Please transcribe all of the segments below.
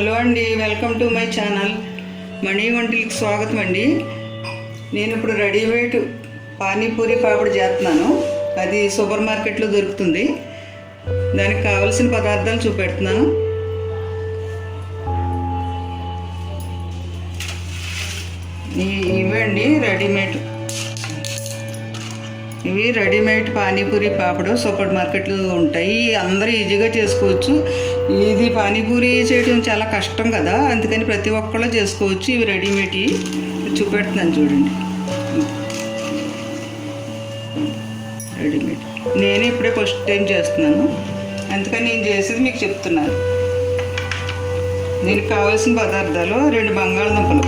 Hello అండి, welcome to my channel. మణి వంటలకి స్వాగతం అండి. నేను ఇప్పుడు రెడీమేడ్ పానీపూరి పాపడి చేస్తున్నాను. అది సూపర్ మార్కెట్లో దొరుకుతుంది. దానికి కావలసిన పదార్థాలు చూపెడుతున్నాను. ఇవండి ఇవి రెడీమేడ్ పానీపూరి పాపడు సూపర్ మార్కెట్లో ఉంటాయి. అందరూ ఈజీగా చేసుకోవచ్చు. ఇది పానీపూరి చేయడం చాలా కష్టం కదా, అందుకని ప్రతి ఒక్కళ్ళు చేసుకోవచ్చు. ఇవి రెడీమేడ్ చూపెడుతున్నాను చూడండి. రెడీమేడ్ నేను ఇప్పుడే ఫస్ట్ టైం చేస్తున్నాను, అందుకని నేను చేసేది మీకు చెప్తున్నాను. దీనికి కావాల్సిన పదార్థాలు: 2 బంగాళదుంపలు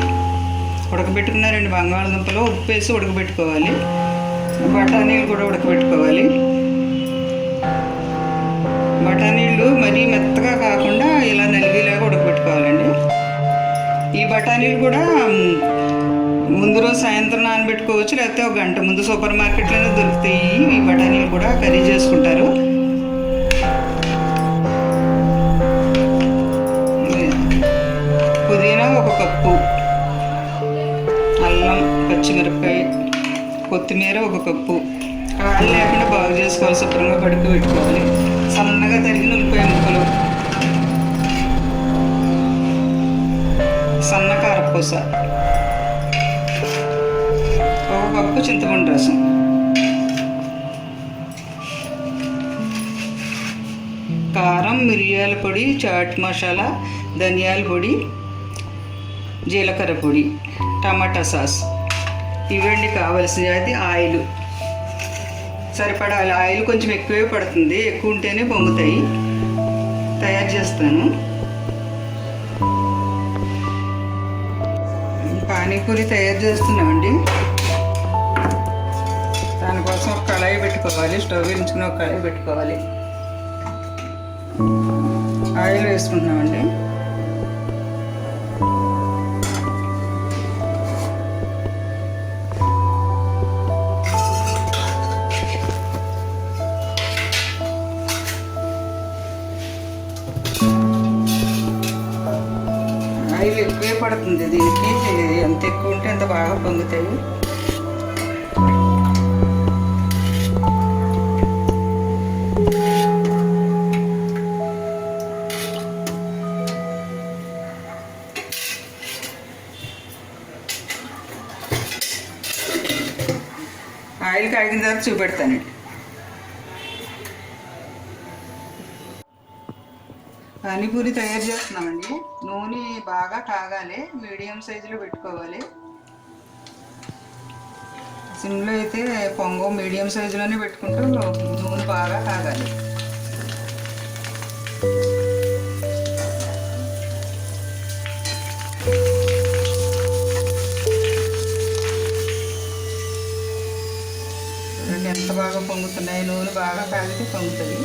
ఉడకబెట్టుకున్న 2 బంగాళదుంపలు ఉప్పు వేసి ఉడకబెట్టుకోవాలి. బఠానీలు కూడా ఉడకబెట్టుకోవాలి. బఠానీలు మరీ మెత్తగా కాకుండా ఇలా నలిగేలాగా ఉడకబెట్టుకోవాలండి. ఈ బఠానీలు కూడా ముందు రోజు సాయంత్రం నానబెట్టుకోవచ్చు, లేకపోతే 1 గంట ముందు సూపర్ మార్కెట్లోనే దొరుకుతాయి. ఈ బఠానీలు కూడా కర్రీ చేసుకుంటారు. పుదీనా 1 కప్పు, అల్లం, పచ్చిమిరపకాయ, కొత్తిమీర 1 కప్పు. కాళ్ళు లేకుండా బాగు చేసుకోవాలి, శుభ్రంగా కడుక్కు పెట్టుకోవాలి. సన్నగా తరిగిన ఉల్లిపాయ ముక్కలు, సన్న కారపూస, 1 కప్పు చింతపండు రసం, కారం, మిరియాల పొడి, చాట్ మసాలా, ధనియాల పొడి, జీలకర్ర పొడి, టమాటా సాస్. ఇవండి కావాల్సింది. అది ఆయిల్ సరిపడా. ఆయిల్ కొంచెం ఎక్కువే పడుతుంది, ఎక్కువ ఉంటేనే పొంగుతాయి. తయారు చేస్తాను. పానీపూరి తయారు చేస్తున్నామండి. దానికోసం ఒక కళాయి పెట్టుకోవాలి. స్టవ్ వెలిగించుకుని ఒక కళాయి పెట్టుకోవాలి. ఆయిల్ వేసుకుంటున్నామండి. ఆయిల్ ఎక్కువే పడుతుంది దీనికి. ఎంత ఎక్కువ ఉంటే అంత బాగా పొంగుతాయి. ఆయిల్ కాగిన తర్వాత చూపెడతానండి. పానీపూరి తయారు చేస్తున్నామండి. నూనె బాగా కాగాలి, మీడియం సైజులో పెట్టుకోవాలి. సిమ్లో అయితే పొంగ, మీడియం సైజులోనే పెట్టుకుంటూ నూనె బాగా కాగాలి. ఎంత బాగా పొంగుతున్నాయి. నూనె బాగా కాగితే పొంగుతుంది.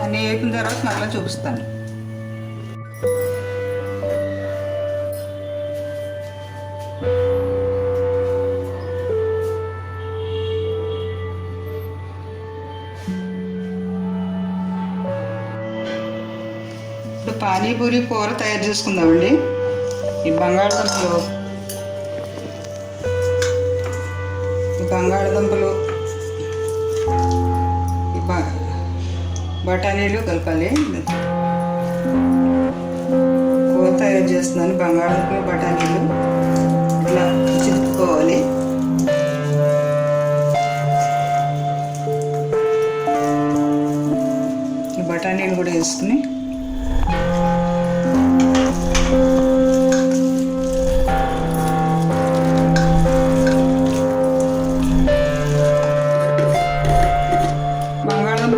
అన్నీ వేపిన తర్వాత మళ్ళీ చూపిస్తాను. ఇప్పుడు పానీపూరి కూర తయారు చేసుకుందామండి. ఈ బంగాళదుంపలు బఠానీలు కలపాలి. కూర తయారు చేస్తున్నాను. బంగాళదుంపలు, బఠానీలు ఇలా చిలుపుకోవాలి. ఈ బఠానీలు కూడా వేసుకుని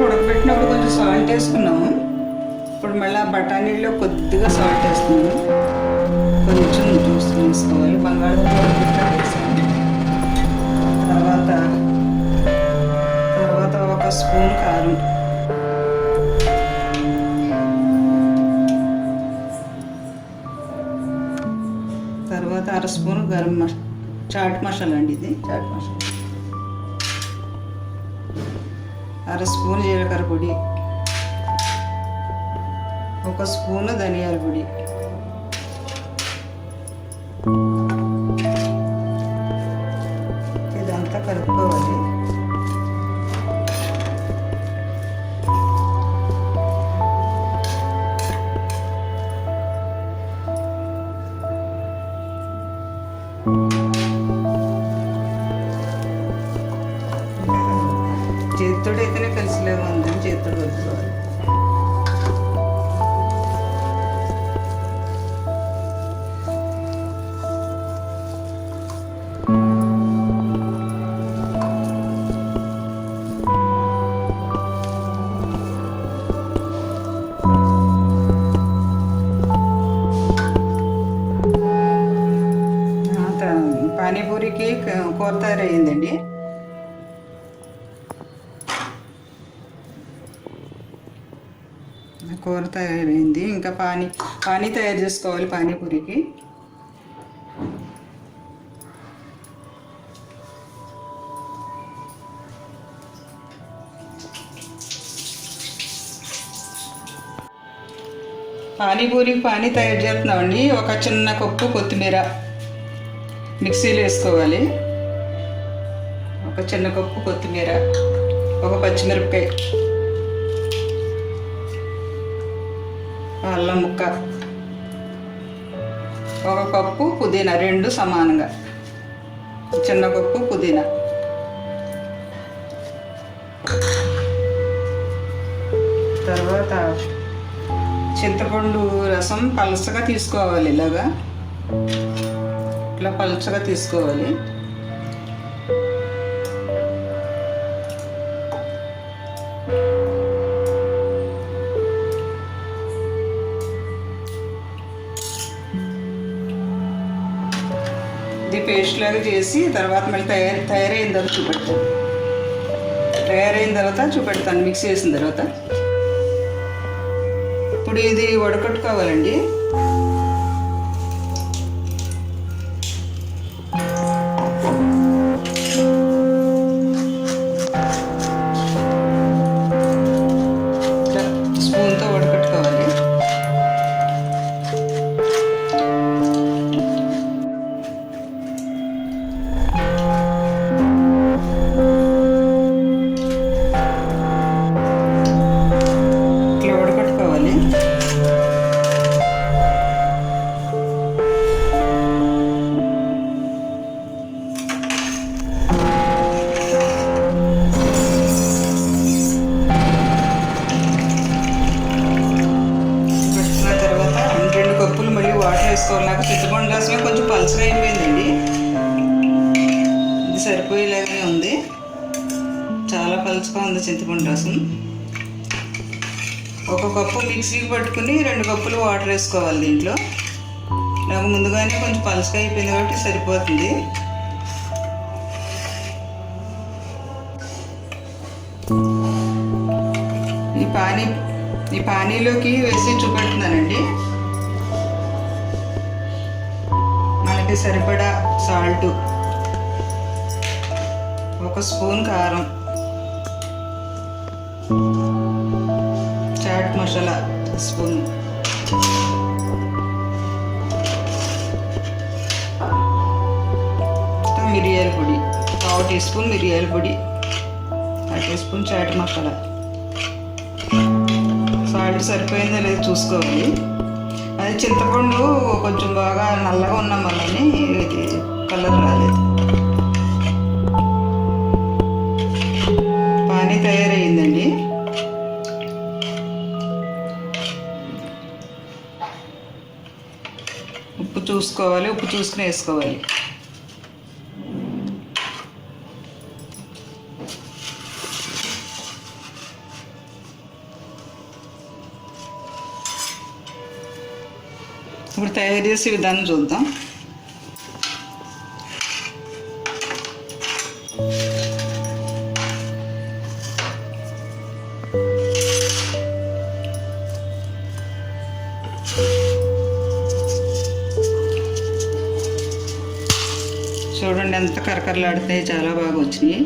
ఉడకబెట్టినప్పుడు కొంచెం సాల్ట్ వేసుకున్నాము. ఇప్పుడు మళ్ళీ బఠానీల్లో కొద్దిగా సాల్ట్ వేస్తున్నాము. కొంచెం చూసుకుని వేసుకోవాలి. బంగాళదుంప వేసాము. తర్వాత 1 స్పూన్ కారం, తర్వాత అర స్పూన్ చాట్ మసాలా అండి, ఇది చాట్ మసాలా. అర స్పూన్ జీలకర్ర పొడి, 1 స్పూను ధనియాల పొడి, ఇదంతా కలుపుకోవాలి. చేతితో అయితేనే కలిసిలేము, ఉందని చేతితో కలుపుకోవాలి. పానీపూరికి కూర తయారయ్యిందండి. కూర తయారైంది. ఇంకా పానీ తయారు చేసుకోవాలి పానీపూరికి. పానీపూరికి పానీ తయారు చేస్తున్నామండి. ఒక చిన్న కప్పు కొత్తిమీర మిక్సీలో వేసుకోవాలి. ఒక చిన్న కప్పు కొత్తిమీర, ఒక పచ్చిమిరపకాయ, అల్లం ముక్క, 1 కప్పు పుదీనా, 2 సమానంగా, చిన్న కప్పు పుదీనా, తర్వాత చింతపండు రసం పలచగా తీసుకోవాలి. ఇట్లా పలచగా తీసుకోవాలి. ఇది పేస్ట్ లాగా చేసి తర్వాత మళ్ళీ తయారైన తర్వాత చూపెడతాను మిక్స్ చేసిన తర్వాత. ఇప్పుడు ఇది వడకట్టుకోవాలండి. స్పూన్తో వడకట్టుకోవాలి. వేసుకోవాలి. చింతపండు రసమే కొంచెం పలుచగా అయిపోయిందండి. ఇది సరిపోయేలాగానే ఉంది, చాలా పలుచగా ఉంది చింతపండు రసం. 1 కప్పు మిక్సీకి పట్టుకుని 2 కప్పులు వాటర్ వేసుకోవాలి దీంట్లో. నాకు ముందుగానే కొంచెం పలుచగా అయిపోయింది కాబట్టి సరిపోతుంది. ఈ పానీలోకి వేసి చూపెడుతున్నానండి. మనకి సరిపడా సాల్ట్, 1 స్పూన్ కారం, చాట్ మసాలా స్పూన్, మిరియాల పొడి 1/2 టీ స్పూన్ మిరియాల పొడి, 1 teaspoon chaat masala. Salt సరిపోయిందో లేదో చూసుకోవాలి. అది చింతపండు కొంచెం బాగా నల్లగా ఉన్నాం వల్లని ఇది కలర్ రాలేదు. పానీ తయారయ్యిందండి. ఉప్పు చూసుకోవాలి, ఉప్పు చూసుకుని వేసుకోవాలి. ఇప్పుడు తయారు చేసే విధానం చూద్దాం. చూడండి ఎంత కరకరలాడుతాయి, చాలా బాగా వచ్చినాయి.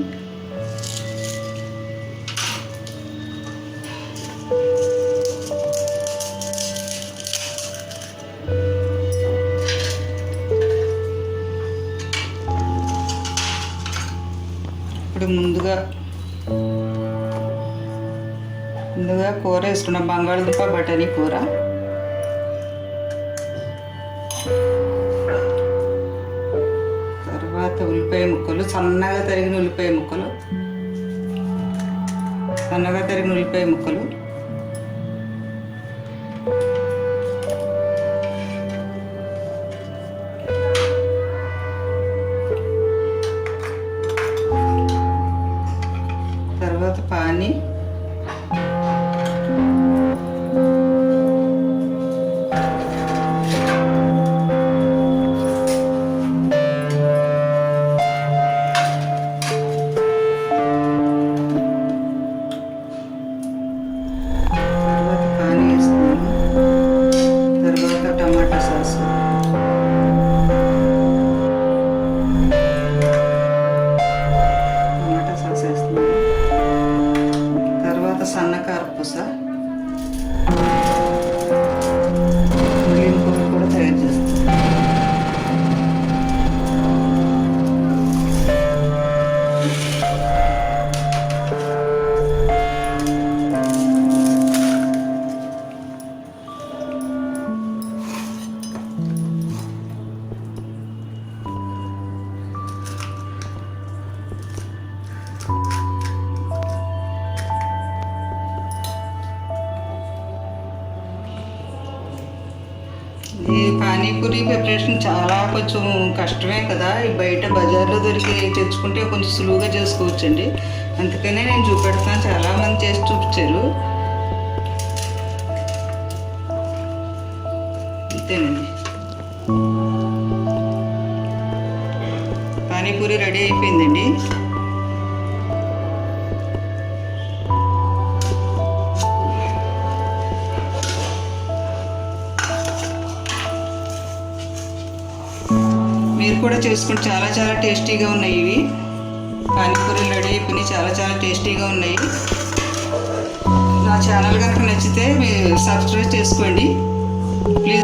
ఇప్పుడు ముందుగా కూర వేసుకున్నాం, బంగాళదుంప బఠానీ కూర. తర్వాత ఉల్లిపాయ ముక్కలు, సన్నగా తరిగిన ఉల్లిపాయ ముక్కలు, తర్వాత పానీ, టమాటా సాస్, వేస్తున్నాను. తర్వాత సన్నకారపూస, మిగిలిన కూర కూడా తయారు చేస్తాను. ఈ పానీపూరి ప్రిపరేషన్ చాలా కొంచెం కష్టమే కదా, ఈ బయట బజార్లో తెచ్చుకుంటే కొంచెం సులువుగా చేసుకోవచ్చండి. అందుకనే నేను చూపెడతాను, చాలామంది చేసి చూపించారు. అంతేనండి, పానీపూరి రెడీ అయిపోయిందండి. మీరు కూడా చేసుకుంటే చాలా చాలా టేస్టీగా ఉన్నాయి. ఇవి పానీపూరీలు రెడీ అయిపోయినాయి, చాలా చాలా టేస్టీగా ఉన్నాయి. నా ఛానల్ కనుక నచ్చితే మీరు సబ్స్క్రైబ్ చేసుకోండి ప్లీజ్.